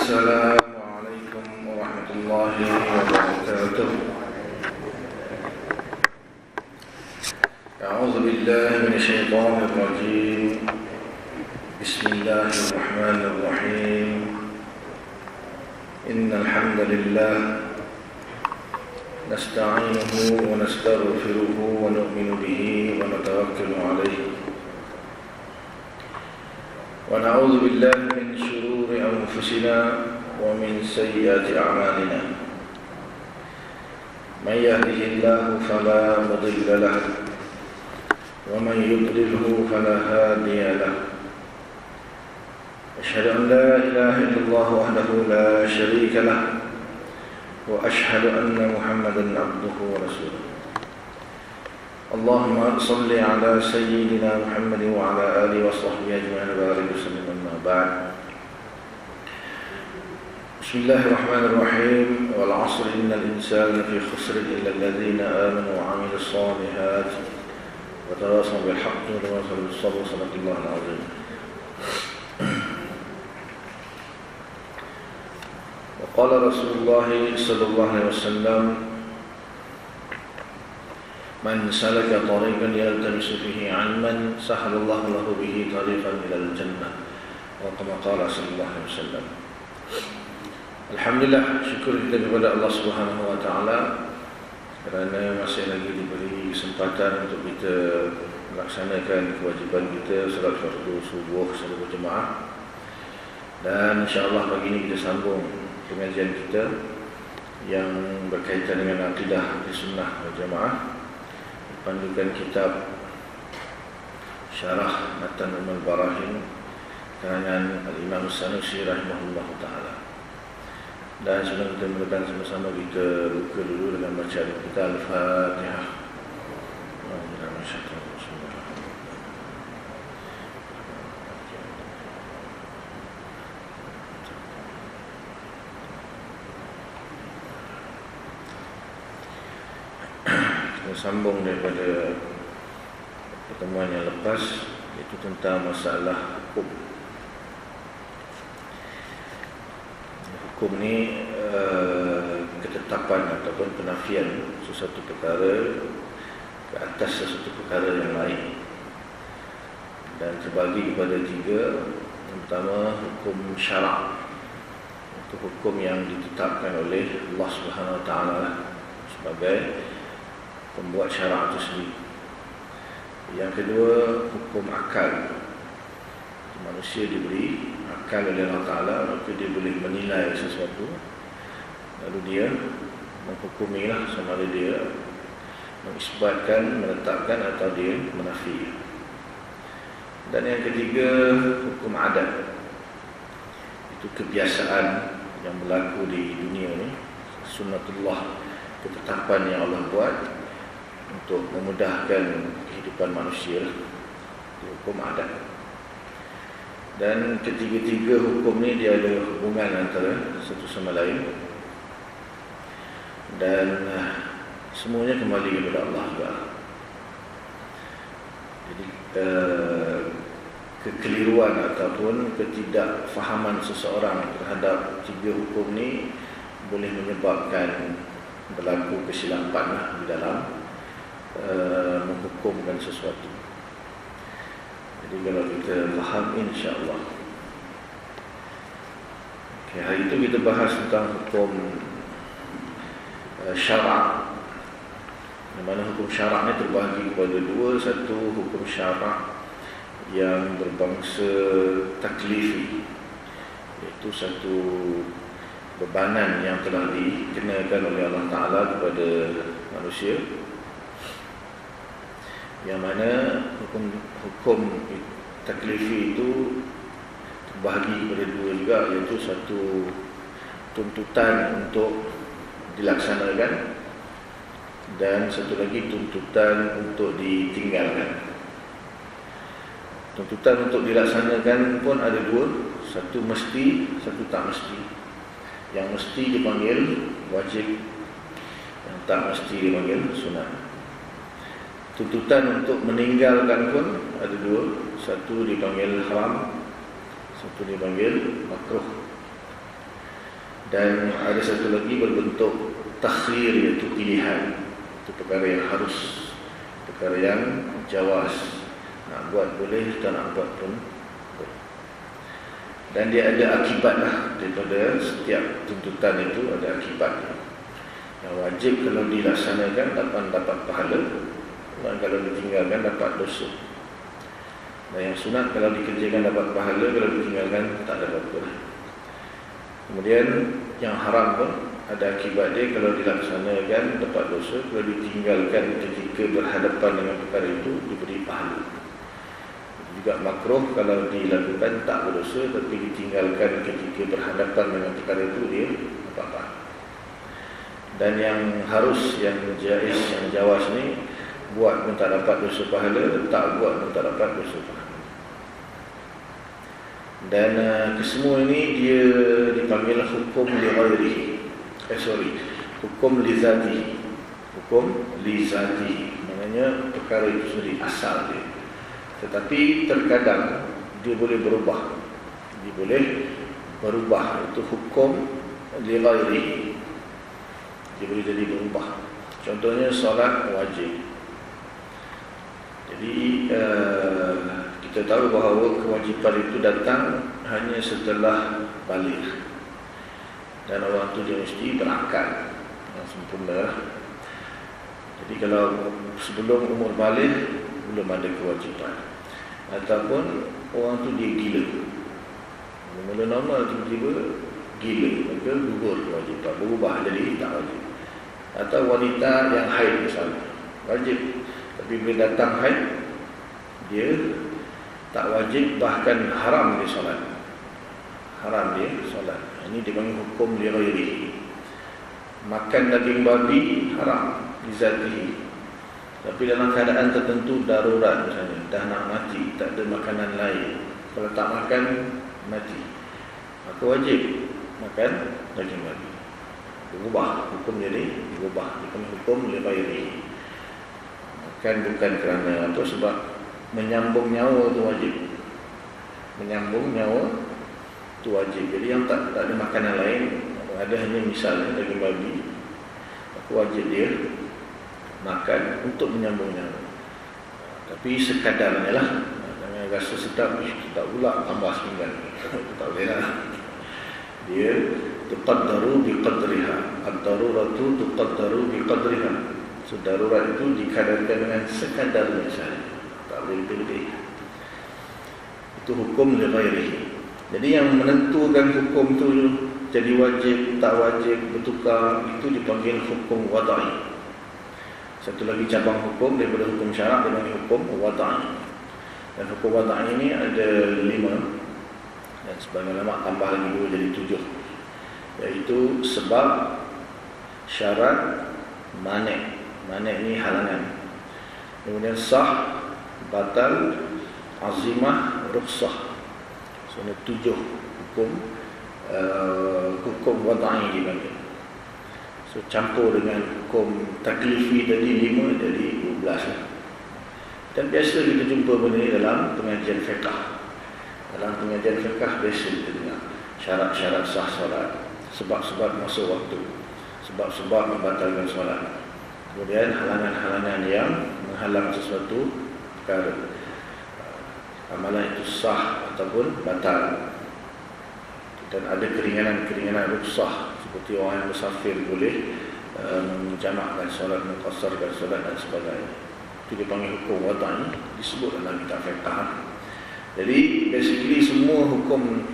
السلام عليكم ورحمة الله وبركاته. أعوذ بالله من الشيطان الرجيم. بسم الله الرحمن الرحيم. إن الحمد لله نستعينه ونستغفره ونؤمن به ونتوكل عليه ونعوذ بالله من شرور أنفسنا ومن سيئات أعمالنا. من يهده الله فلا مضل له ومن يضلله فلا هادي له. أشهد أن لا إله إلا الله وحده لا شريك له وأشهد أن محمدا عبده ورسوله. اللهم صل على سيدنا محمد وعلى آله وصحبه أجمعين وبارك وسلم. أما بعد. بسم الله الرحمن الرحيم. والعصر إن الإنسان لفي خسر إلا الذين آمنوا وعملوا الصالحات وتواصوا بالحق وتواصوا بالصبر. صدق الله العظيم. وقال رسول الله صلى الله عليه وسلم: من سلك طريقا يلتمس فيه علما سهل الله له به طريقا إلى الجنة. وكما قال صلى الله عليه وسلم. Alhamdulillah, syukur kita kepada Allah Subhanahu wa taala kerana masih lagi diberi kesempatan untuk kita melaksanakan kewajipan kita solat fardu subuh secara berjemaah. Dan insya-Allah pagi ini kita sambung pengajian kita yang berkaitan dengan akidah Ahlussunnah wal Jamaah, pandukan kitab Syarah Matan Al-Barahin karangan Al-Imam Sanusi rahimahullahu taala. Dan sebelum kita mulakan sama-sama, kita buka dulu dengan bacaan kita Al-Fatihah. Kita sambung daripada pertemuan yang lepas, iaitu tentang masalah hukum. Hukum ni ketetapan ataupun penafian sesuatu perkara ke atas sesuatu perkara yang lain, dan terbagi kepada tiga. Yang pertama, hukum syarak, itu hukum yang ditetapkan oleh Allah Subhanahu Wa Taala sebagai pembuat syarak itu sendiri. Yang kedua, hukum akal. Manusia diberi akal oleh Allah Ta'ala, maka dia boleh menilai sesuatu, lalu dia menghukumilah sama ada dia mengisbatkan, menetapkan atau dia menafi. Dan yang ketiga, hukum adat. Itu kebiasaan yang berlaku di dunia ni, sunnatullah, ketetapan yang Allah buat untuk memudahkan kehidupan manusia, hukum adat. Dan ketiga-tiga hukum ni dia ada hubungan antara satu sama lain, dan semuanya kembali kepada Allah juga. Jadi kekeliruan ataupun ketidakfahaman seseorang terhadap tiga hukum ni boleh menyebabkan berlaku kesilapan di dalam menghukumkan sesuatu. Jadi kalau kita faham, insya-Allah. Okay, hari itu kita bahas tentang hukum syarak. Di mana hukum syarak ni terbahagi kepada dua. Satu, hukum syarak yang berbangsa taklifi, iaitu satu bebanan yang telah dikenakan oleh Allah Ta'ala kepada manusia, yang mana hukum taklifi itu terbahagi kepada dua juga, iaitu satu tuntutan untuk dilaksanakan, dan satu lagi tuntutan untuk ditinggalkan. Tuntutan untuk dilaksanakan pun ada dua, satu mesti, satu tak mesti. Yang mesti dipanggil wajib, yang tak mesti dipanggil sunat. Tuntutan untuk meninggalkan pun ada dua, satu dipanggil haram, satu dipanggil makruh. Dan ada satu lagi berbentuk takhir, iaitu pilihan. Itu perkara yang harus, perkara yang jawaz. Nak buat boleh, tak nak buat pun boleh. Dan dia ada akibat lah. Daripada setiap tuntutan itu ada akibatnya. Yang wajib kalau dilaksanakan dapat pahala, dan kalau ditinggalkan dapat dosa. Dan yang sunat kalau dikerjakan dapat pahala, kalau ditinggalkan tak dapat pahala. Kemudian yang haram pun ada akibat dia, kalau dilaksanakan dapat dosa, kalau ditinggalkan ketika berhadapan dengan perkara itu diberi pahala. Juga makruh kalau dilakukan tak berdosa, tapi ditinggalkan ketika berhadapan dengan perkara itu dia dapat pahala. Dan yang harus, yang jaiz, yang jawaz ni, buat pun tak dapat dosa pahala, tak buat pun tak dapat dosa pahala. Dan kesemua ini dia dipanggil hukum li ghairihi. Hukum li zatihi. Hukum li zatihi, maknanya perkara itu sendiri, asal dia. Tetapi terkadang dia boleh berubah. Dia boleh berubah. Itu hukum li ghairihi. Dia boleh jadi berubah. Contohnya solat wajib. Jadi kita tahu bahawa kewajipan itu datang hanya setelah balik. Dan orang itu dia mesti berakal yang sempurna. Jadi kalau sebelum umur balik belum ada kewajipan, ataupun orang itu dia gila, mula normal tiba-tiba gila, maka gugur kewajipan, berubah jadi tak wajib. Atau wanita yang haid misalnya, wajib, tapi bila datang haid dia tak wajib, bahkan haram dia solat. Haram dia solat. Ini dipanggil hukum li ghairihi. Makan daging babi haram li zatihi. Tapi dalam keadaan tertentu darurat, misalnya dah nak mati, tak ada makanan lain, kalau tak makan mati, maka wajib makan daging babi. Berubah hukum jadi berubah. Dipanggil hukum li ghairihi. Makan bukan kerana apa, sebab menyambung nyawa itu wajib. Menyambung nyawa itu wajib. Jadi yang tak ada makanan lain, ada hanya misalnya daging babi, aku wajib dia makan untuk menyambung nyawa. Tapi sekadarnya lah. Jangan rasa sedap, tak pula tambah sepinggan. Itu tak boleh lah. Dia tuqaddaru biqadriha. Ad-daruratu tuqaddaru biqadriha. So darurat itu dikadarkan dengan sekadarnya sahaja. Tak boleh lebih. Itu hukum li ghairihi. Jadi yang menentukan hukum itu jadi wajib, tak wajib, bertukar, itu dipanggil hukum wadai. Satu lagi cabang hukum daripada hukum syarak dipanggil hukum wadai. Dan hukum wadai ini ada 5, dan sebagian ulama tambah lagi 2 jadi 7. Iaitu sebab, syarat, mani'. Mani' ini halangan. Kemudian sah, batal, azimah, rukhsah. So ini 7 hukum hukum wadai dipanggil. So campur dengan hukum taklifi tadi 5 jadi 12. Dan biasa kita jumpa benda ini dalam pengajian fiqh. Dalam pengajian fiqh biasa kita dengar syarat-syarat sah solat, sebab-sebab masuk waktu, sebab-sebab membatalkan solat, kemudian halangan-halangan yang menghalang sesuatu perkara, amalan itu sah ataupun batal. Dan ada keringanan-keringanan rukhsah, seperti orang yang musafir boleh menjamakkan solat, mengqasarkan solat dan sebagainya. Itu dipanggil hukum wadai, disebut dalam kitab fiqh. Jadi basically semua hukum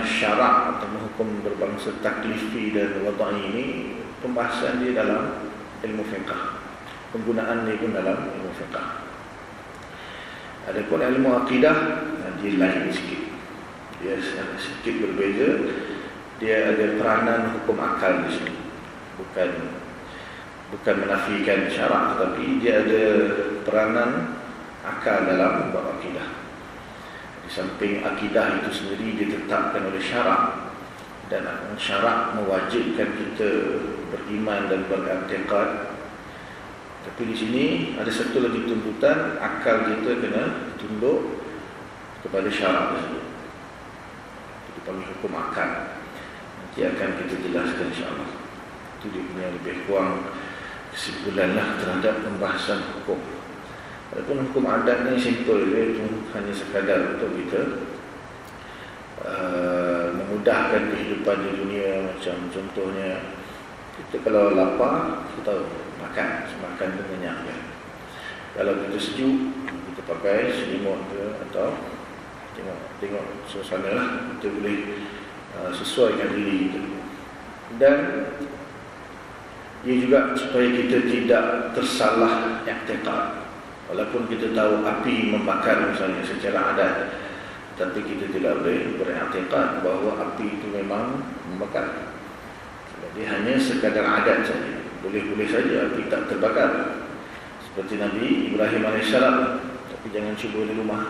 syarak atau hukum berbangsa taklifi dan wadai ini pembahasan dia dalam ilmu fiqh. Penggunaan dia pun dalam ilmu fiqh. Adapun ilmu akidah, dia lain sikit. Dia sedikit berbeza. Dia ada peranan hukum akal di sini. Bukan menafikan syarak, tetapi dia ada peranan akal dalam bab akidah. Di samping akidah itu sendiri ditetapkan oleh syarak, dan syarak mewajibkan kita beriman dan beriktikad. Tapi di sini ada satu lagi tuntutan, akal kita kena tunduk kepada syarak tersebut. Itu dipanggil hukum akal. nanti akan kita jelaskan insyaAllah. Itu dia punya lebih kurang kesimpulan lah terhadap pembahasan hukum. Walaupun hukum adat ni simple dia, itu hanya sekadar untuk kita memudahkan kehidupan di dunia. Macam contohnya, kita kalau lapar, kita tahu makan tu kenyang kan. Kalau kita sejuk, kita pakai selimut ke, atau tengok suasana lah, kita boleh sesuaikan diri kita. Dan ia juga supaya kita tidak tersalah i'tiqad. Walaupun kita tahu api membakar misalnya secara adat, tapi kita tidak boleh beriktikad bahawa api itu memang membakar. Jadi hanya sekadar adat saja. Boleh-boleh saja api tak terbakar. Seperti Nabi Ibrahim AS. Tapi jangan cuba di rumah.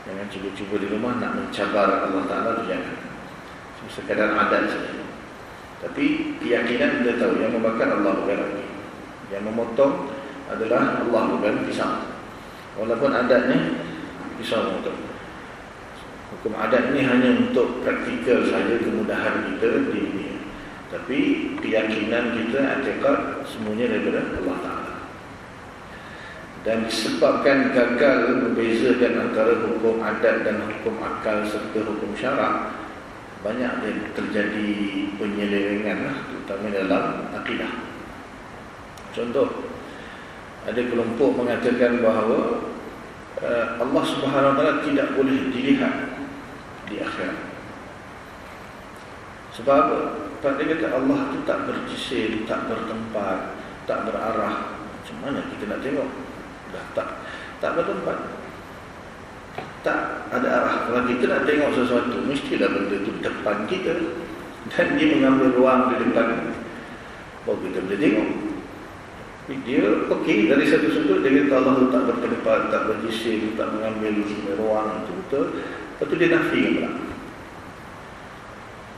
Jangan cuba-cuba di rumah nak mencabar Allah Ta'ala itu jangan. Sekadar adat saja. Tapi keyakinan kita tahu yang membakar Allah bukan api. Yang memotong adalah Allah bukan pisau. Walaupun adatnya pisau memotong. Hukum adat ini hanya untuk praktikal saja, kemudahan kita di dunia. Tapi keyakinan kita, i'tiqad, semuanya daripada Allah Ta'ala. Dan disebabkan gagal membezakan antara hukum adat dan hukum akal serta hukum syarak, banyak yang terjadi penyelewengan, terutama dalam akidah. Contoh, ada kelompok mengatakan bahawa Allah Subhanahu Wa Taala tidak boleh dilihat di akhirat. Sebab apa? Dia kata Allah itu tak berjisim, tak bertempat, tak berarah. Macam mana kita nak tengok? Dah tak bertempat, tak ada arah. Kalau kita nak tengok sesuatu, mestilah benda itu depan kita, dan dia mengambil ruang di depan, baru kita boleh tengok. Dia okey, dari satu sudut dia kata Allah tak bertempat, tak berjisim, tak mengambil ruang, itu betul. Lepas tu dia nafikan pula.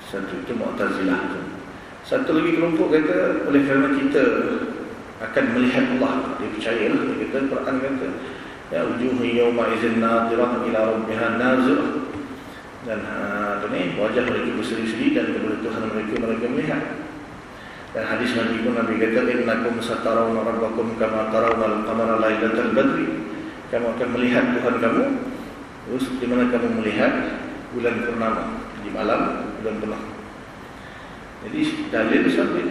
Satu itu Mu'tazilah tu. Satu lagi kelompok kata oleh kerana kita akan melihat Allah, dia percayalah. Dia kata, Quran kata ya wujuhun yawma idzin nadhirah ila rabbiha nazirah. Dan wajah mereka berseri-seri dan kepada Tuhan mereka melihat. Dan hadis Nabi pun, Nabi kata innakum satarawna rabbakum kama tarawna al-qamara lailatal badri. Kamu akan melihat Tuhan kamu di mana kamu melihat bulan purnama di malam bulan penuh. Jadi dalil sampai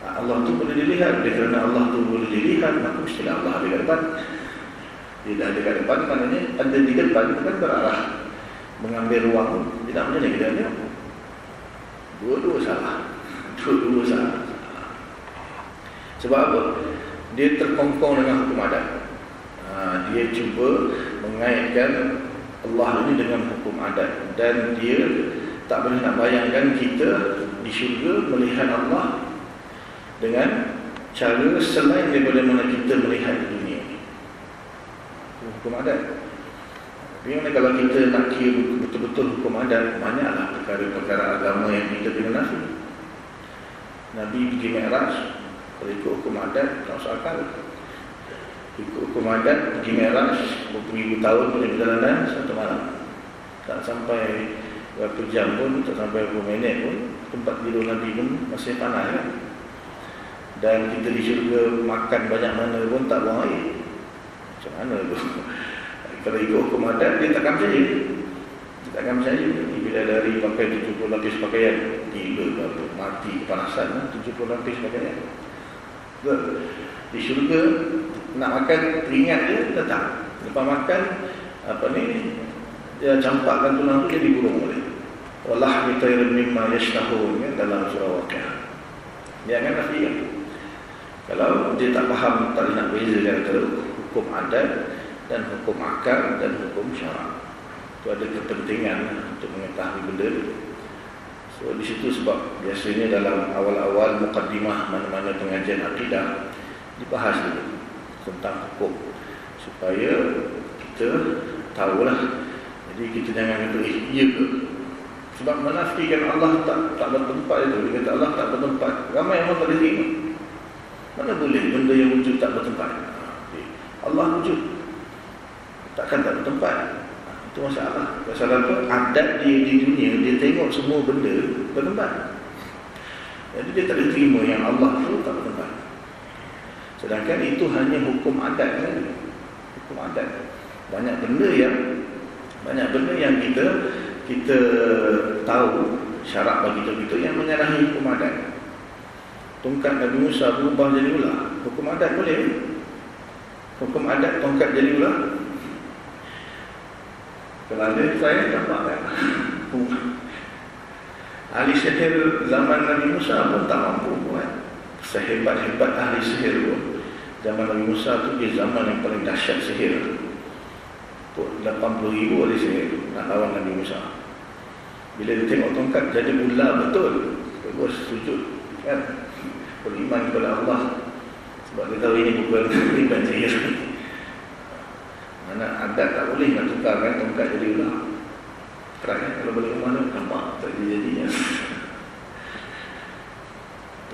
Allah tu boleh dilihat. Kerana Allah tu boleh dilihat, maka mestilah Allah ada kat depan. Dia dah ada kat depan, maknanya ada di depan itu kan berarah mengambil ruang. Tidak macam kita tengok. Dua-dua salah. Sebab apa? Dia terkongkong dengan hukum adat. Dia cuba mengaitkan Allah ini dengan hukum adat. Dan dia tak boleh nak bayangkan kita di syurga melihat Allah dengan cara selain daripada mana kita melihat di dunia ini. Hukum adat. Bagaimana kalau kita nak kira betul-betul hukum adat, banyaklah perkara-perkara agama yang kita kena nafi. Nabi pergi Mi'raj, kalau ikut hukum adat, tak usah akal. Ikut hukum adat, pergi Mi'raj, berpuluh-puluh tahun punya perjalanan, satu malam. Tak sampai berapa jam pun, tak sampai berapa minit pun, tempat tidur Nabi pun masih panas kan. Dan kita di syurga makan banyak mana pun tak buang air. Macam mana tu? Kalau ikut hukum adat, dia takkan percaya. Dia takkan percaya. Bila dari pakai 70 lapis pakaian, gila apa, mati kepanasan 70 lapis pakaian. Di syurga nak makan teringat dia datang. Lepas makan dia campakkan tulang tu, dia digulung oleh walahmi tayrin mimma yashtahun dalam surah Waqiah. Dia akan nafikan. Kalau dia tak faham, tak nak bezakan antara hukum adat dan hukum akal dan hukum syarak. Itu ada kepentingan untuk mengetahui benda. So di situ sebab biasanya dalam awal-awal mukaddimah mana-mana pengajian akidah dibahas dulu tentang hukum supaya kita tahulah. Jadi kita jangan kata iya ke. Sebab menafikan Allah tak bertempat itu. Dia kata Allah tak bertempat. Ramai orang tak terima. Mana boleh benda yang wujud tak bertempat? Allah wujud, takkan tak bertempat. Itu masalah. Masalah apa? Adat dia di dunia, dia tengok semua benda berkembang. Jadi dia tak terima yang Allah tu tak berkembang. Sedangkan itu hanya hukum adat saja. Hukum adat. Banyak benda yang kita tahu syarat bagi kita yang menyalahi hukum adat. Tongkat Nabi Musa berubah jadi ular. Hukum adat boleh? Hukum adat tongkat jadi ular? Kalau ada saya nampak kan? Ahli sihir zaman Nabi Musa pun tak mampu buat. Sehebat-hebat ahli sihir pun, zaman Nabi Musa tu dia zaman yang paling dahsyat sihir. 80,000 ahli sihir nak lawan Nabi Musa. Bila dia tengok tongkat jadi ular betul, terus sujud kan, beriman kepada Allah. Sebab dia tahu ini bukan iman sihir. Mana adat tak boleh nak tukarkan tongkat jadi ular. Kerana kalau balik rumah tu nampak tak jadinya.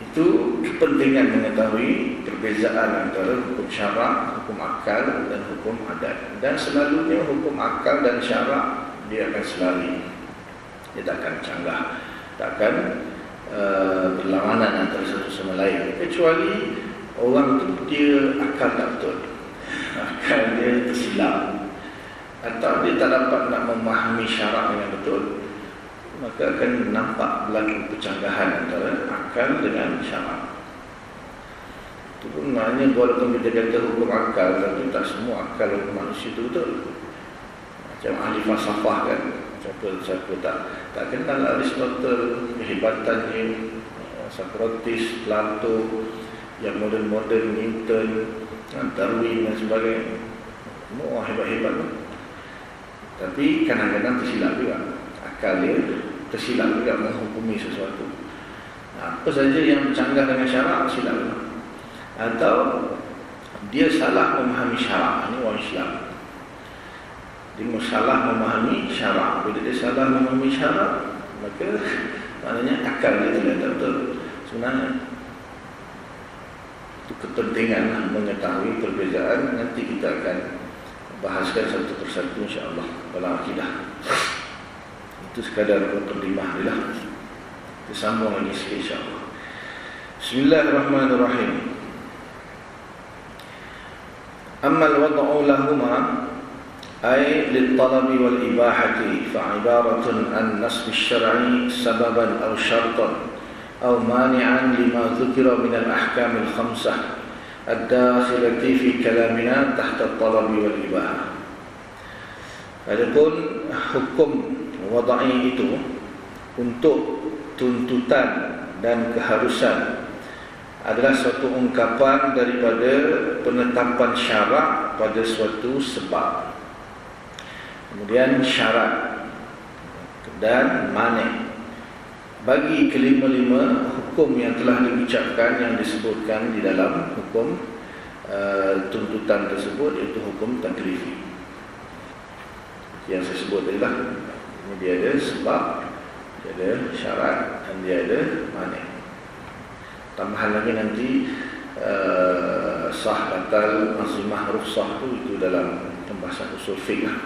Itu kepentingan mengetahui perbezaan antara hukum syarak, hukum akal dan hukum adat. Dan selalunya hukum akal dan syarak dia akan selari. Dia takkan canggah, takkan berlawanan antara satu sama lain. Kecuali orang tu dia akal tak betul, akal dia tersilap, atau dia tak dapat nak memahami syarak dengan betul, maka akan nampak berlaku percanggahan antara akal dengan syarak. Itu pun maknanya walaupun kita kata hukum akal, tapi tak semua akal manusia itu betul. Macam ahli falsafah kan, siapa tak kenal Aristotle, kehebatannya, Socrates, Plato, yang moden-moden, Newton, Darwin dan sebagainya. Semua hebat-hebat kan? Tapi kadang-kadang tersilap juga. Akal dia tersilap juga menghukumi sesuatu. Apa saja yang bercanggah dengan syarak, silap juga. Atau dia salah memahami syarak. Ini orang Islam. Dia salah memahami syarak. Bila dia salah memahami syarak, maka maknanya akal dia tidak betul. Sebenarnya itu kepentingan mengetahui perbezaan. Nanti kita akan bahaskan satu persatu insya-Allah dalam akidah. Itu sekadar mukadimah dia lah. Kita sambung lagi sikit insya-Allah. Bismillahirrahmanirrahim. Amma al-wad'u lahumā ay lit-talabi wal-ibāḥati fa'ibaratun an nasb asy-syar'i sababan aw syartan aw mani'an lima dzukira min al-ahkam al-khamsah ad-dakhilati fi kalamina tahta at-talabi wal-ibāḥah. Adapun hukum wad'i itu untuk tuntutan dan keharusan adalah suatu ungkapan daripada penetapan syarak pada suatu sebab, kemudian syarat dan mani' bagi kelima-lima hukum yang telah diucapkan, yang disebutkan di dalam hukum tuntutan tersebut, iaitu hukum taklifi. Yang saya sebut tadi lah, dia ada sebab, dia ada syarat dan dia ada mani'. Tambahan lagi nanti sah batal azimah rukhsah itu dalam pembahasan usul fiqh lah.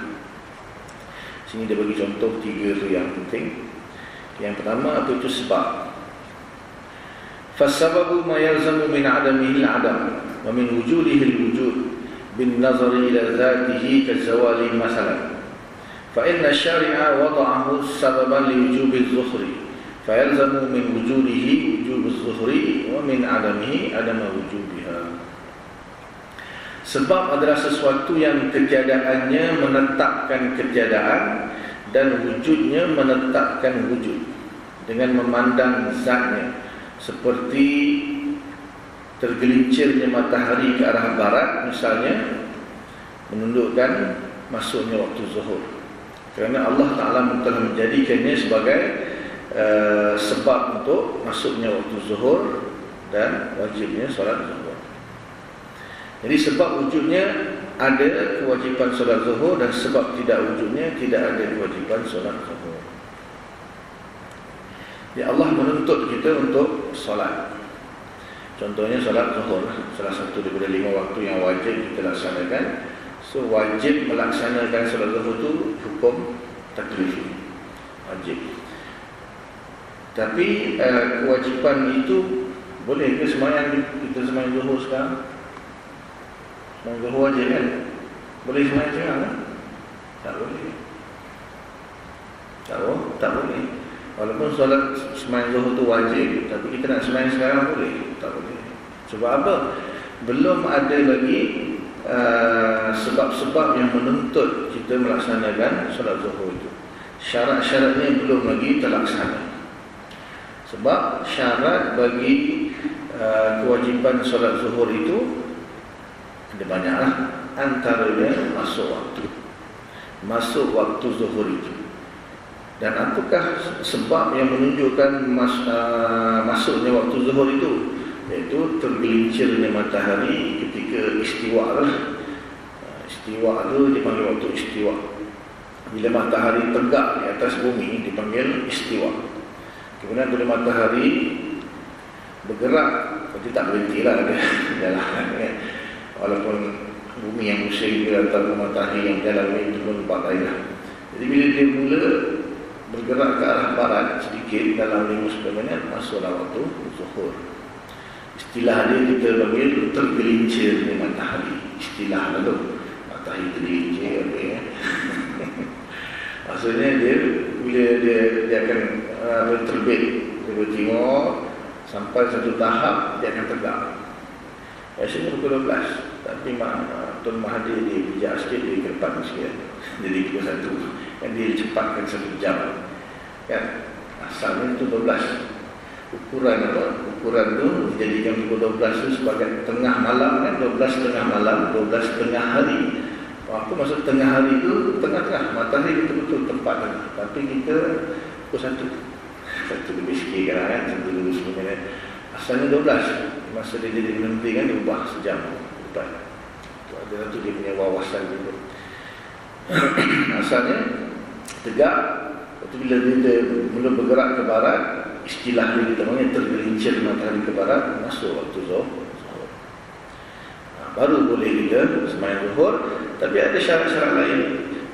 Sini dia bagi contoh 3 tu yang penting. Yang pertama apa itu sebab. Fasababu ma yalzamu min adamihi al-adam wa min wujudihi al-wujud bin nazari ila dhatihi kazawali masalan. Fa inna syari'a wada'ahu sababan li wujubi az-zuhri فَيَلْزَمُ مِنْ وُجُودِهِ وُجُوبُ الظُّهْرِ وَمِنْ عَدَمِهِ عَدَمَ وُجُوبِهَا. Sebab adalah sesuatu yang ketiadaannya menetapkan ketiadaan dan wujudnya menetapkan wujud dengan memandang zatnya, seperti tergelincirnya matahari ke arah barat misalnya menundukkan masuknya waktu zuhur, kerana Allah Ta'ala telah menjadikannya sebagai sebab untuk masuknya waktu zuhur dan wajibnya solat zuhur. Jadi sebab wujudnya ada kewajipan solat zuhur, dan sebab tidak wujudnya tidak ada kewajipan solat zuhur. Ya, Allah menuntut kita untuk solat. Contohnya solat zuhur, salah satu daripada 5 waktu yang wajib kita laksanakan. So wajib melaksanakan solat zuhur itu hukum taklifi, wajib. Tapi kewajipan itu boleh ke sembahyang kita sembahyang zuhur sekarang? Sembahyang zuhur wajib kan? Boleh sembahyang sekarang kan? Tak boleh. Tak boleh. Walaupun solat sembahyang zuhur itu wajib, tapi kita nak sembahyang sekarang boleh? Tak boleh. Sebab apa? Belum ada lagi sebab-sebab yang menuntut kita melaksanakan solat zuhur itu. Syarat-syaratnya belum lagi terlaksana. Sebab syarat bagi kewajipan solat zuhur itu ada banyaklah. Antaranya masuk waktu zuhur itu. Dan apakah sebab yang menunjukkan masuknya waktu zuhur itu? Iaitu tergelincirnya matahari ketika istiwa lah. Istiwa itu dipanggil waktu istiwa. Bila matahari tegak di atas bumi dipanggil istiwa. Kemudian bila matahari bergerak, berarti tak berhentilah dia jalan kan. Walaupun bumi yang pusing bila antara matahari yang jalan itu pun tempat lain lah. Jadi bila dia mula bergerak ke arah barat sedikit dalam 5-10 minit, masuklah waktu zuhur. Istilah dia kita panggil tergelincir ni matahari. Istilah lalu matahari tergelincir apa ya. Maksudnya dia bila dia akan terbit dari timur sampai satu tahap dia akan tegak. Biasanya pukul 12. Tapi Tuan Mahathir dia bijak sikit, dia kedepan sikit. Jadi pukul 1 kan dia cepatkan 1 jam. Kan asalnya itu 12. Ukuran apa? Ukuran tu dijadikan pukul 12 tu sebagai tengah malam kan, 12 tengah malam, 12 tengah hari. Apa maksud tengah hari tu? Tengah-tengah, matahari betul-betul tempat tengah. Tapi kita pukul 1 lebih sikit kan, 1 lebih 10 minit. Asalnya 12. Masa dia jadi berhenti kan, dia ubah sejam depan. Tu ada satu dia punya wawasan juga. Asalnya tegak. Lepas bila dia mula bergerak ke barat, istilah dia kita panggil tergelincir matahari ke barat, masuk waktu zuhur. Baru boleh kita sembahyang zuhur. Tapi ada syarat-syarat lain.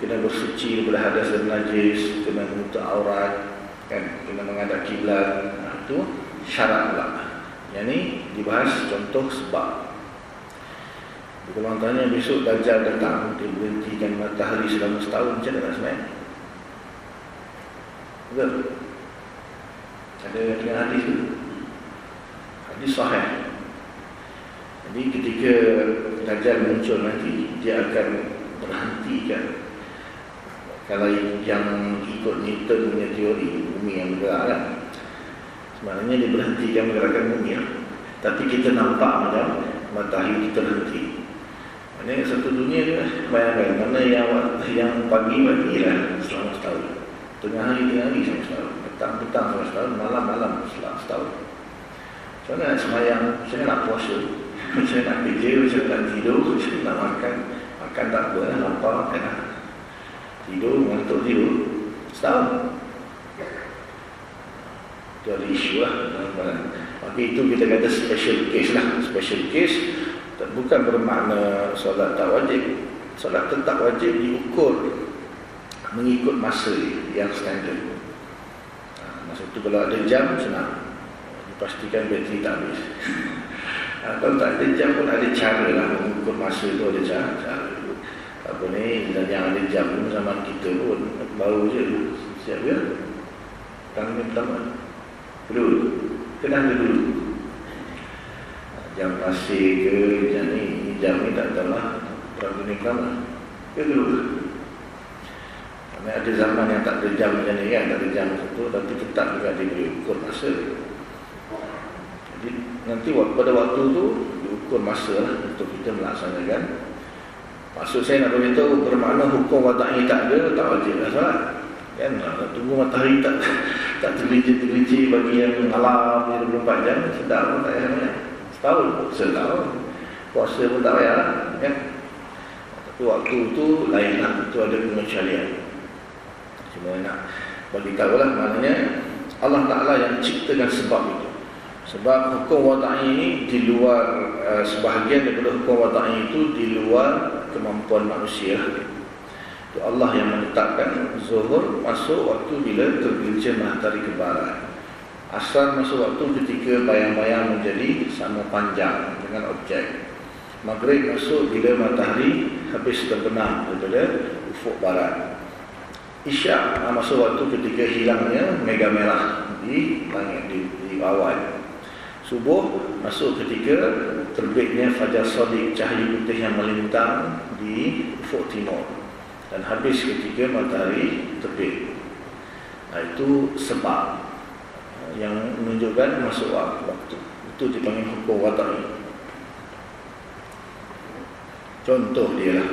Kena bersuci daripada hadas dan najis, kena menutup aurat, kan, kena menghadap kiblat. Itu syarat pula. Yang ni dibahas contoh sebab. Kalau orang tanya besok Dajjal datang, dia berhentikan matahari selama setahun, macam mana nak sembahyang? Betul? Ada dengan hadis tu. Hadis sahih. Jadi ketika Dajjal muncul nanti, dia akan berhentikan. Kalau yang ikut Newton punya teori bumi yang bergerak kan, sebenarnya dia berhentikan menggerakkan bumi. Tapi kita nampak macam matahari kita berhenti. Maksudnya satu dunia dia bayangkan mana yang pagi-pagi lah selama setahun, tengah hari selama setahun, petang selama setahun, malam selama setahun. Macam mana nak sembahyang, macam mana nak puasa, macam mana nak kerja, macam mana nak tidur, macam mana nak makan. Makan tak apa lah, lapar makan lah. Tidur, mengantuk tidur, setahun. Itu ada isu lah. Maka itu kita kata special case lah. Special case bukan bermakna solat tak wajib. Solat tetap wajib diukur mengikut masa yang standard. Masa itu kalau ada jam, senang. Dipastikan bateri tak habis. Kalau tak ada jam pun ada cara lah mengukur masa itu, ada cara. Apa ni, dan yang ada jam pun zaman kita pun baru je siap ke? Tahun pertama dulu, kena dulu. Jam pasir ke, jam ni tak tahu lah. Perang dunia pertama ke dulu. Kerana ada zaman yang tak ada jam macam ni kan, tak ada jam tu, tapi tetap juga dia boleh ukur masa. Jadi nanti pada waktu tu diukur masa lah untuk kita melaksanakan. Maksud saya nak beritahu bermakna hukum wada'i tak ada, tak wajib lah solat. Kan, nak tunggu matahari tak tergelincir bagi yang malam 24 jam, sedap pun tak payah. Setahun. Puasa pun tak payah lah. Kan? Tapi waktu tu lain lah, itu ada pengecualian. Cuma nak bagi tahu lah, maknanya Allah Ta'ala yang ciptakan sebab itu. Sebab hukum wada'i ini di luar sebahagian daripada hukum wada'i itu di luar kemampuan manusia. Itu Allah yang menetapkan zuhur masuk waktu bila tergelincir matahari ke barat. Asar masuk waktu ketika bayang-bayang menjadi sama panjang dengan objek. Maghrib masuk bila matahari habis terbenam daripada ufuk barat. Isyak masuk waktu ketika hilangnya mega merah di langit di awan. Subuh masuk ketika terbitnya fajar shadiq, cahaya putih yang melintang di ufuk timur, dan habis ketika matahari terbit. Itu sebab yang menunjukkan masuk waktu. Itu dipanggil hukum wada'i. Contoh dia lah.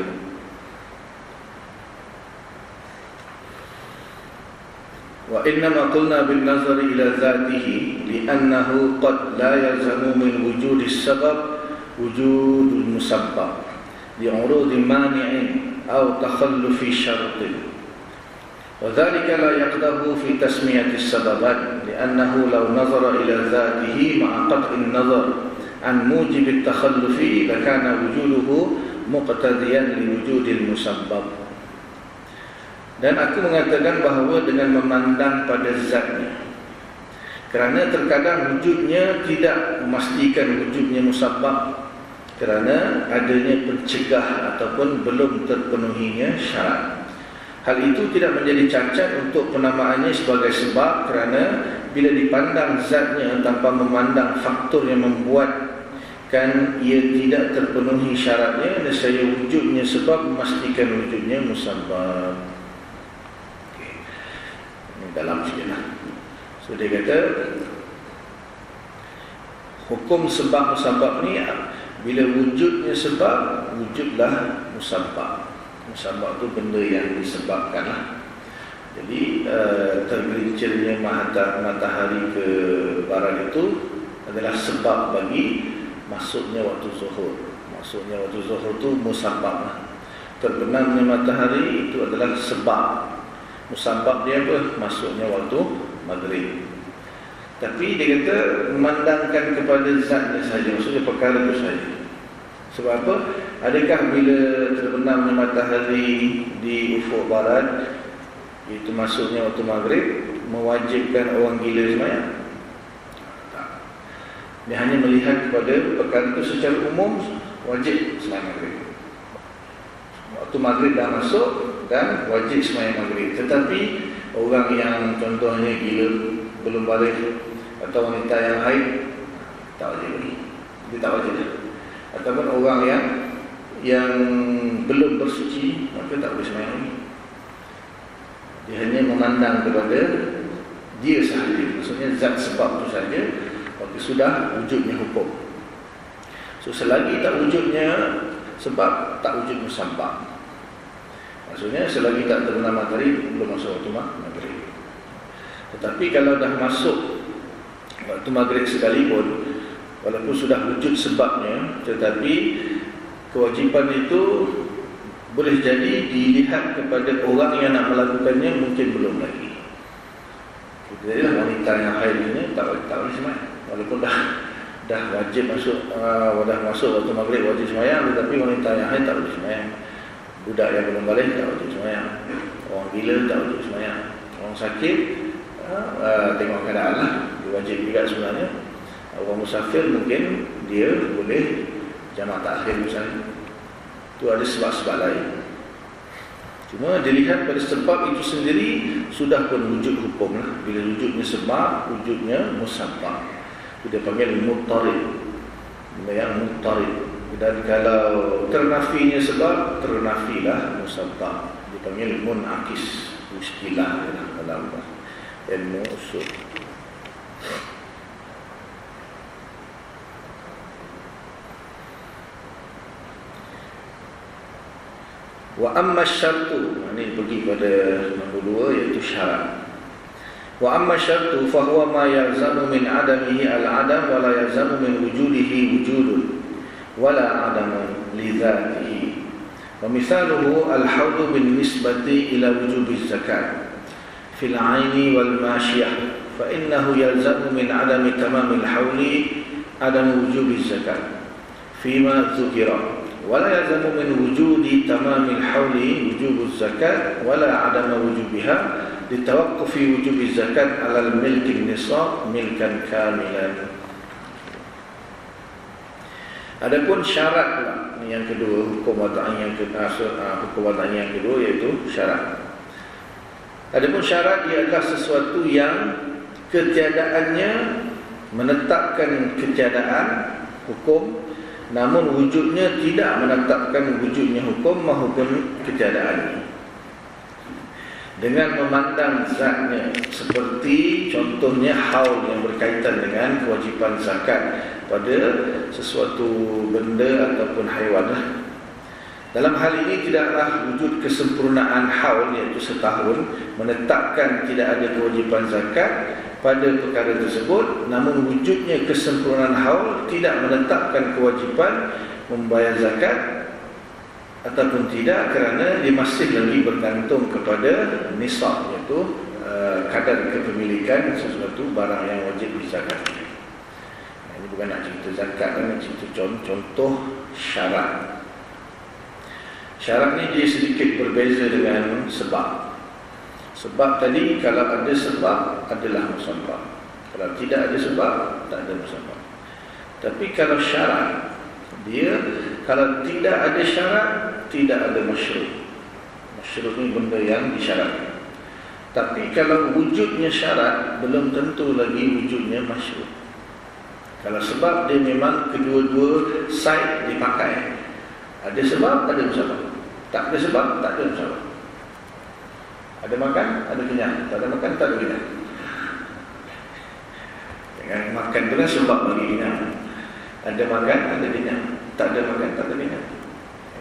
Wa innama qulna bin nazari ila zatihi li'annahu qad la yalzamu min wujudis sabab wujudul musabbab li'urudi mani'in aw takhallufi syartin. Wa dhalika la yaqdahu fi tasmiyatis sababat li'annahu law nazara ila zatihi ma'a qat'in nazar an mujibit takhallufi lakana wujuduhu muqtadiyan li wujudil musabbab. Dan aku mengatakan bahawa dengan memandang pada zatnya, kerana terkadang wujudnya tidak memastikan wujudnya musabbab kerana adanya pencegah ataupun belum terpenuhinya syarat. Hal itu tidak menjadi cacat untuk penamaannya sebagai sebab, kerana bila dipandang zatnya tanpa memandang faktor yang membuatkan ia tidak terpenuhi syaratnya, nescaya wujudnya sebab memastikan wujudnya musabbab. Dalam sikit lah. So dia kata hukum sebab musabab ni, bila wujudnya sebab, wujudlah musabab. Musabab tu benda yang disebabkan lah. Jadi tergelincirnya matahari ke barat itu adalah sebab bagi masuknya waktu zuhur. Masuknya waktu zuhur tu musabab lah. Terbenamnya matahari itu adalah sebab. Musabab dia apa? Masuknya waktu maghrib. Tapi dia kata memandangkan kepada zatnya saja, maksudnya perkara itu saja. Sebab apa? Adakah bila terbenamnya matahari di ufuk barat, itu masuknya waktu maghrib, mewajibkan orang gila sembahyang? Tak. Dia hanya melihat kepada perkara itu secara umum, wajib sembahyang maghrib. Waktu maghrib dah masuk dan wajib sembahyang maghrib. Tetapi orang yang contohnya gila, belum balik, atau wanita yang haid, tak wajib lagi. Dia tak wajib. Ataupun orang yang belum bersuci, maka tak boleh sembahyang lagi. Dia hanya memandang kepada dia sahaja, maksudnya zat sebab itu saja. Waktu sudah wujudnya hukum. So selagi tak wujudnya sebab, tak wujud musabab. Maksudnya selagi tak terbenam matahari, belum masuk waktu maghrib. Tetapi kalau dah masuk waktu maghrib sekalipun, walaupun sudah wujud sebabnya, tetapi kewajipan itu boleh jadi dilihat kepada orang yang nak melakukannya mungkin belum lagi. Jadilah wanita yang haid ini tak boleh sembahyang. Walaupun dah wajib masuk, dah masuk waktu maghrib wajib sembahyang, tetapi wanita yang haid tak boleh sembahyang. Budak yang belum balik tak wajib sembahyang. Orang gila tak wajib sembahyang. Orang sakit tengok keadaan lah, dia wajib juga sebenarnya. Orang musafir mungkin dia boleh jamak takhir misalnya. Itu ada sebab-sebab lain. Cuma dilihat pada sebab itu sendiri sudah pun wujud hukum lah. Bila wujudnya sebab, wujudnya musabbab. Itu dia panggil muttarid. Yang muttarid. Dan kalau ternafinya sebab, ternafilah musabbab. Dipanggil munakis. Istilah dalam ilmu usul. Wa amma syartu, ini pergi pada nombor 2, iaitu syarat. Wa amma syartu fahuwa ma yalzamu min adamihi al-adam wa la yalzamu min wujudihi wujudun wa la adamu li dhatihi. Wa misaluhu al-hawdu bin nisbati ila wujubi zakat fil aini wal mashiyah فإنه يلزم من عدم تمام الحول عدم وجوب الزكاة فيما ذكر ولا يلزم من وجود تمام الحول وجوب الزكاة ولا عدم وجوبها لتوقف وجوب الزكاة على الملك النصاب ملكا كاملا. Adapun syarat pula, yang kedua, hukum wadai yang kedua iaitu syarat. Adapun syarat ia adalah sesuatu yang ketiadaannya menetapkan ketiadaan hukum, namun wujudnya tidak menetapkan wujudnya hukum maupun ketiadaannya. Dengan memandang zatnya, seperti contohnya haul yang berkaitan dengan kewajipan zakat pada sesuatu benda ataupun haiwan. Dalam hal ini tidaklah wujud kesempurnaan haul iaitu setahun menetapkan tidak ada kewajipan zakat pada perkara tersebut, namun wujudnya kesempurnaan haul tidak menetapkan kewajipan membayar zakat ataupun tidak, kerana dia masih lagi bergantung kepada nisab, iaitu kadar kepemilikan sesuatu barang yang wajib dizakati. Ini bukan nak cerita zakat, nak cerita contoh syarat. Syarat ni dia sedikit berbeza dengan sebab. Sebab tadi kalau ada sebab adalah musabab, kalau tidak ada sebab tak ada musabab. Tapi kalau syarat, dia kalau tidak ada syarat tidak ada masyru'. Masyru' ni benda yang disyaratkan. Tapi kalau wujudnya syarat, belum tentu lagi wujudnya masyru'. Kalau sebab dia memang kedua-dua side dipakai. Ada sebab, ada musabab. Tak ada sebab, tak ada musabab. Ada makan, ada kenyang. Tak ada makan, tak ada kenyang. Jangan makan dengan sebab bagi kenyang. Ada makan, ada kenyang. Tak ada makan, tak ada kenyang.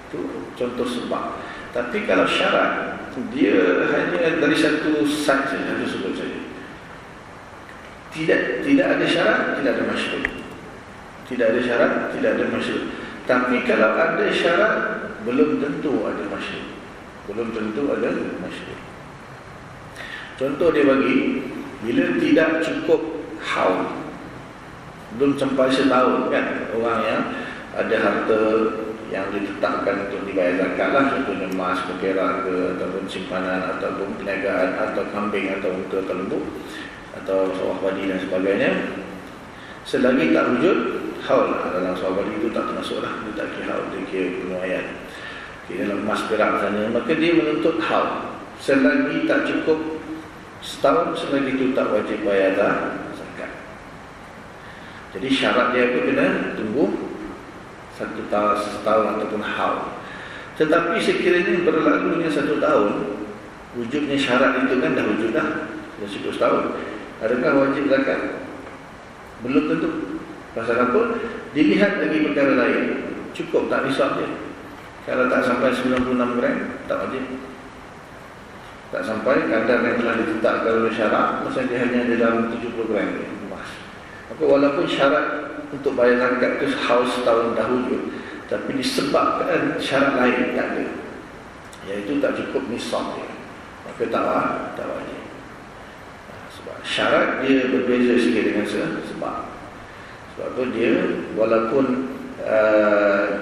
Itu contoh sebab. Tapi kalau syarat, dia hanya dari satu side saja, satu sebut saja. Tidak ada syarat, tidak ada masyru'. Tidak ada syarat, tidak ada masyru'. Tapi kalau ada syarat, belum tentu ada masyru'. Belum tentu ada masyru'. Contoh dia bagi, bila tidak cukup haul, belum sampai setahun kan, orang yang ada harta yang ditetapkan untuk dibayar zakat lah, contohnya emas, perak ke, ataupun simpanan, ataupun perniagaan, atau kambing, atau unta, atau lembu, atau sawah padi dan sebagainya. Selagi tak wujud haul, dalam sawah padi itu tak termasuk lah, dia tak kira haul, dia kira penuaian. Dalam emas perak sana, maka dia menuntut haul. Selagi tak cukup setahun, selagi itu tak wajib bayar zakat. Jadi syarat dia apa, kena tunggu setahun ataupun haul. Tetapi sekiranya berlalunya 1 tahun, wujudnya syarat itu kan dah wujud dah, dah cukup setahun, adakah wajib zakat? Belum tentu. Pasal apa? Dilihat lagi perkara lain. Cukup tak nisab dia. Kalau tak sampai 96 gram, tak wajib. Tak sampai kadar yang telah ditetapkan oleh syarat, masa dia hanya ada dalam 70 gram emas. Maka walaupun syarat untuk bayar zakat itu haul setahun dah wujud, tapi disebabkan syarat lain tak ada, iaitu tak cukup nisab dia, maka tak wajib. Sebab syarat dia berbeza sikit dengan sebab. Sebab tu dia walaupun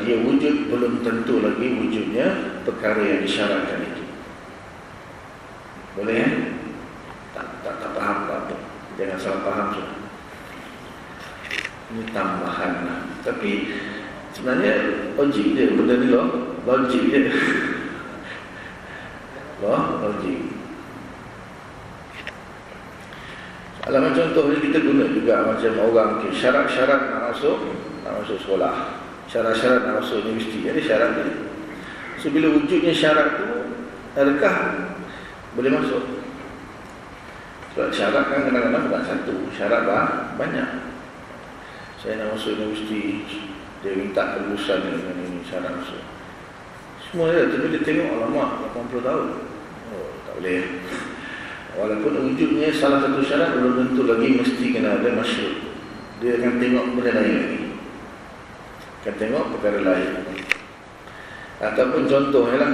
dia wujud, belum tentu lagi wujudnya perkara yang disyaratkan itu. Boleh ya? Tak faham apa. Jangan salah faham sudah. Ini tambahan lah. Tapi sebenarnya logik dia, benda ni logik dia. Logik. Alamak contoh ni kita guna juga macam orang syarat-syarat nak masuk sekolah, syarat-syarat nak masuk universiti, ada syarat dia. So bila wujudnya syarat tu, adakah boleh masuk? Sebab syarat kan kadang-kadang bukan satu, syarat banyak. Saya nak masuk universiti, dia minta kelulusan dengan ini syarat masuk. Semua ada, tapi dia tengok alamak 80 tahun. Oh, tak boleh. Walaupun wujudnya salah satu syarat, belum tentu lagi mesti kena ada masyru'. Dia akan tengok benda lain lagi. Akan tengok perkara lain. Ataupun contohnya lah,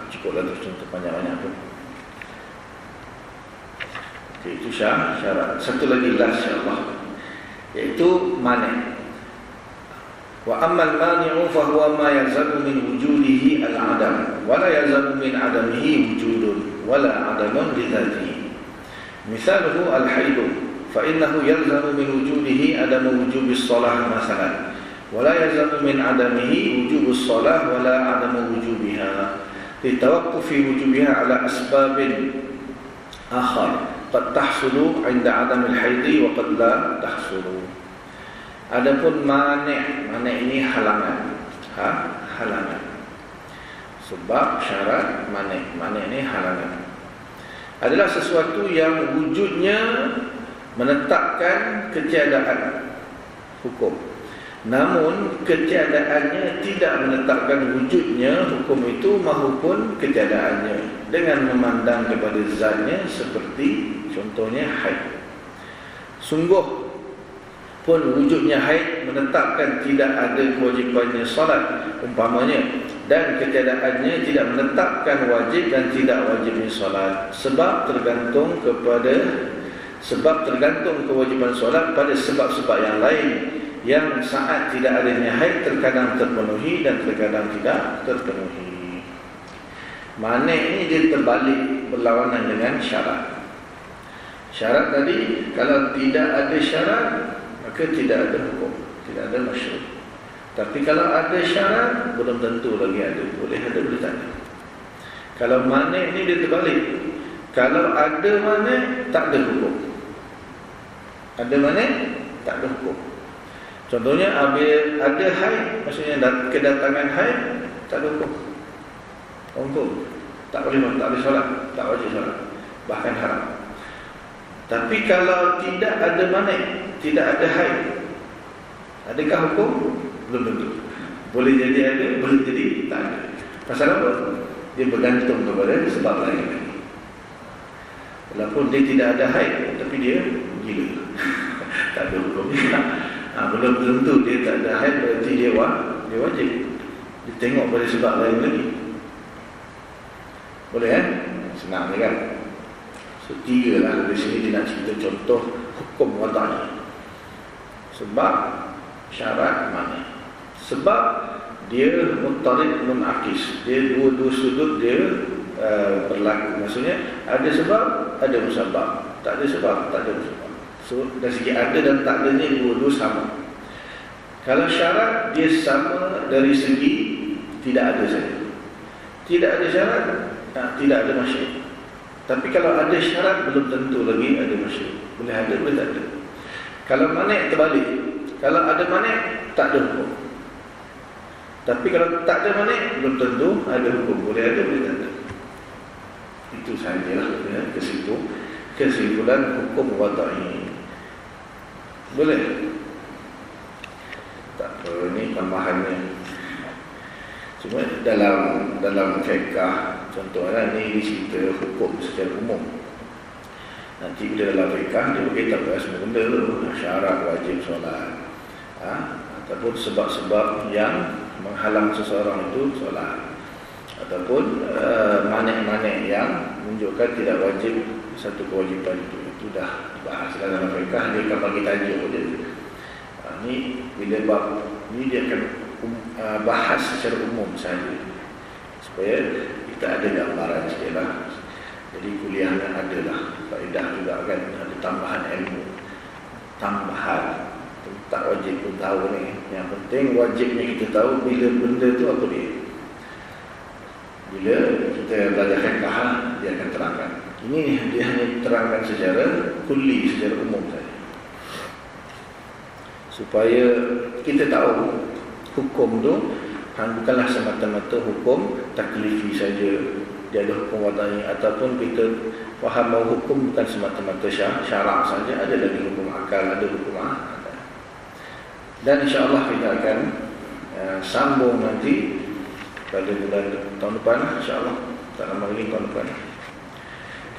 cukuplah tu contoh banyak-banyak pun. Itu syarat. Satu lagi insya-Allah, yaitu mani'. Wa ammal mani'u fa huwa ma yazalu min wujudihi al-'adam wa la yazalu min 'adamihi wujudun wa la 'adamun li dhatihi. Misaluhu al-haid fa innahu yalzamu min wujudihi 'adamu wujubi shalah masalan wa la yazalu min 'adamihi wujubu shalah wa la 'adamu wujubiha litawaqqufi wujubiha 'ala asbabin akhar qad tahsulu 'inda 'adamil haid wa qad la tahsulu. Adapun mani' ini halangan, halangan. Sebab syarat mani' ini halangan adalah sesuatu yang wujudnya menetapkan ketiadaan hukum, namun ketiadaannya tidak menetapkan wujudnya hukum itu maupun ketiadaannya dengan memandang kepada zatnya, seperti contohnya haid. Sungguh pun wujudnya haid menetapkan tidak ada kewajipannya solat umpamanya, dan ketiadaannya tidak menetapkan wajib dan tidak wajibnya solat, sebab tergantung kewajiban solat pada sebab-sebab yang lain yang saat tidak adanya haid terkadang terpenuhi dan terkadang tidak terpenuhi. Mani' ini dia terbalik, berlawanan dengan syarat. Syarat tadi kalau tidak ada syarat maka tidak ada hukum, tidak ada masyru'. Tapi kalau ada syarat, belum tentu lagi ada. Boleh ada, boleh tak ada. Kalau mani' ni dia terbalik. Kalau ada mani', tak ada hukum. Ada mani', tak ada hukum. Contohnya, ada haid, maksudnya kedatangan haid, tak ada hukum. Hukum. Tak boleh solat, tak wajib solat. Bahkan haram. Tapi kalau tidak ada mani', tidak ada haid, adakah hukum? Belum tentu. Boleh jadi ada, boleh jadi tak ada. Pasal apa? Dia bergantung kepada sebab lain. Walaupun dia tidak ada haid, tapi dia gila. Tak ada hukum. Belum tentu dia tak ada haid, berarti dia wajib. Dia tengok pada sebab lain lagi. Boleh kan? Senang ni kan? So, 3 lah. Di sini dia nak cerita contoh hukum wada'nya. Sebab syarat mana? Sebab dia muttarid munakis. Dia dua sudut dia berlaku. Maksudnya ada sebab, ada musabab. Tak ada sebab, tak ada musabab. So dari segi ada dan tak ada ni dua-dua sama. Kalau syarat, dia sama dari segi tidak ada saja. Tidak ada syarat, tidak ada masyarakat. Tapi kalau ada syarat, belum tentu lagi ada masyarakat. Boleh ada, boleh tak ada. Kalau mani' terbalik. Kalau ada mani' tak ada hukum. Tapi kalau tak ada mani', belum tentu ada hukum. Boleh ada, boleh tak ada. Itu sahajalah ya, kesimpulan hukum wada'i. Boleh? Tak apa, ini tambahannya. Cuma dalam fiqah, contohnya ni cerita hukum secara umum. Nanti bila dalam fiqah dia beritahu semua benda tu, syarat wajib solat, ataupun sebab-sebab yang menghalang seseorang itu solat, ataupun mani'-mani' yang menunjukkan tidak wajib satu kewajipan itu dah dibahas dalam fiqah. Dia akan bagi tajuk dia. Ni bila bab ni dia akan bahas secara umum saja, supaya kita ada gambaran sikit lah. Jadi kuliahnya adalah faedah juga kan, ada tambahan ilmu, tambahan. Tak wajib pun tahu ni. Yang penting wajibnya kita tahu bila benda tu apa dia. Bila kita belajar fiqh, dia akan terangkan. Ini dia hanya terangkan secara kulli, secara umum saja, supaya kita tahu hukum tu bukanlah semata-mata hukum taklifi saja. Dia ada hukum wadai, ataupun kita faham bahawa hukum bukan semata-mata syarak saja, ada lagi hukum akal, ada hukum adat. Dan insya-Allah kita akan sambung nanti pada bulan tahun depan, insya-Allah. Tak lama lagi tahun depan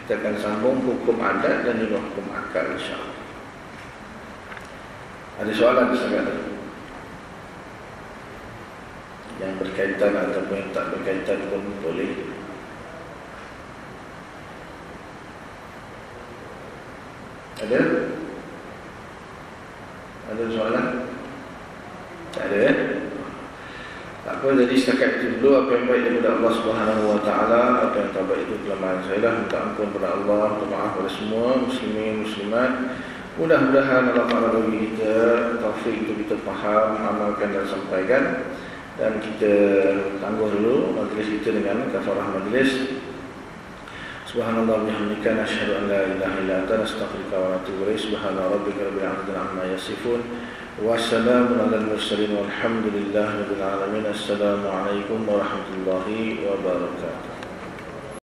kita akan sambung hukum adat dan juga hukum akal, insya-Allah. Ada soalan sekarang yang berkaitan ataupun yang tak berkaitan pun boleh. Ada? Ada soalan? Tak ada ya? Tak apa, jadi setakat itu dulu. Apa yang baik daripada Allah Subhanahu Wa Taala, apa yang tak baik itu kelemahan saya lah. Minta ampun kepada Allah, minta maaf kepada semua muslimin muslimat. Mudah-mudahan Allah Taala bagi kita taufik untuk kita faham, amalkan dan sampaikan. Dan kita tangguh dulu majlis kita dengan kafarah majlis. Subhanallah bihamdika nasyhadu an la ilaha illa anta nastaghfiruka wa natubu ilaik. Subhana rabbika rabbil izzati amma yasifun. Wassalamu alal mursalin walhamdulillahi rabbil alamin. Assalamualaikum warahmatullahi wabarakatuh.